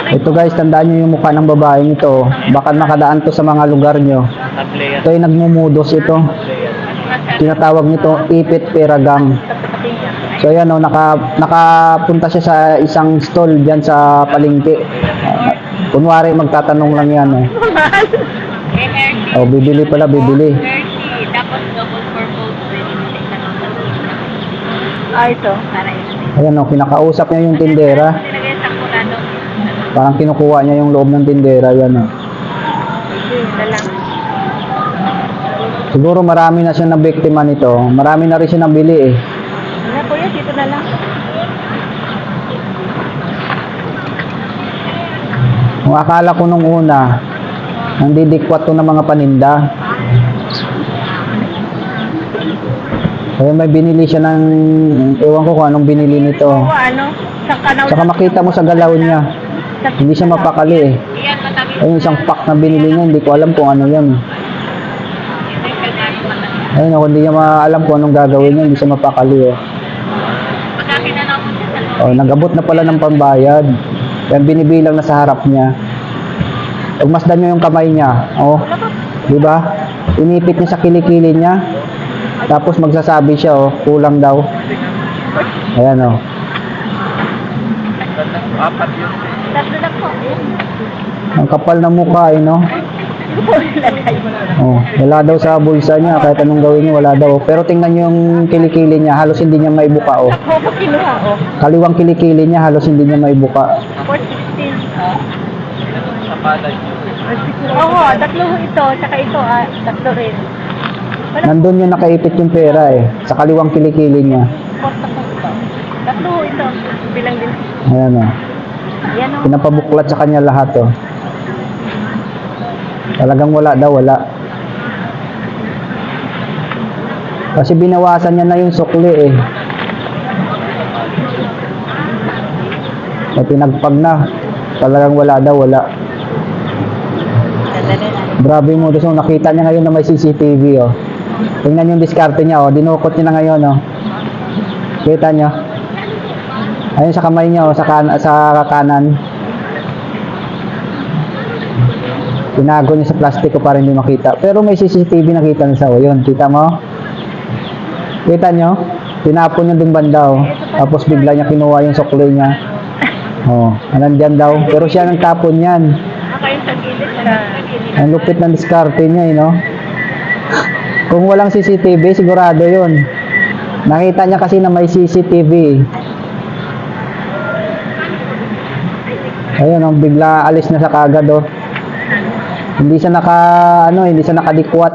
Ito guys, tandaan nyo yung mukha ng babaeng ito. Baka nakadaan to sa mga lugar nyo. Ito ay nagmumudos ito. Tinatawag nito ipit peragang. So ayan o, nakapunta siya sa isang stall dyan sa palengke. Kunwari magtatanong lang yan o. Oh, bibili pala, bibili. Tapos double purple. Ito. Ayan o, kinakausap niya yung tindera. Parang kinukuha niya yung loob ng tindera. Yan o. Siguro marami na siya na biktima nito. Marami na rin siya nabili eh. Ano kuya, dito na lang. Kung akala ko nung una, nandidikwat to ng mga paninda. Kaya may binili siya ng, ewan ko kung anong binili nito. Ano? Saka makita mo sa galaw niya, hindi siya mapakali eh. Ayun, isang pack na binili niya, hindi ko alam kung ano yan. Ayun, kung hindi niya maalam kung anong gagawin niya, hindi siya mapakali eh. Oh, nag-abot na pala ng pambayad. Yan binibilang na sa harap niya. Pagmasdan niyo yung kamay niya. Oh, di ba? Inipit niya sa kilikili niya. Tapos magsasabi siya, oh, kulang daw. Ayan, oh. Ang kapal ng mukha, eh, no? Oh, wala daw sa bulsa niya. Kahit anong gawin niya, wala daw. Pero tingnan niyo yung kilikili niya. Halos hindi niya maibuka, oh. Kaliwang kilikili niya, halos hindi niya maibuka. 416. Oo, tatlo ito. Tsaka ito, tatlo rin. Nandun yung nakaipit yung pera, eh. Sa kaliwang kilikili niya. Tatlo ito. Bilang din. Ayan, oh. Yan, oh. Pinapabuklat sa kanya lahat, oh. Talagang wala daw, wala. Kasi binawasan niya na yung sukli eh. May pinagpag na. Talagang wala daw, wala. Grabe mo, so nakita niya ngayon na may CCTV oh. Tingnan yung diskarte niya oh, dinukot niya na ngayon oh. Kita niyo? Ayun sa kamay niya oh, sa kanan. Tinago niya sa plastiko para hindi makita. Pero may CCTV nakita niya sa oh, yun. Kita mo? Kita niyo? Tinapon niya dun banda oh. Tapos bigla niya kinuha yung sukli niya. Oh, nandyan daw. Pero siya nang tapon yan. Ang lupit ng diskarte niya eh, no? Kung walang CCTV, sigurado yun. Nakita niya kasi na may CCTV. Ayun, oh, bigla alis na sa kagad oh. Hindi siya nakadikwat.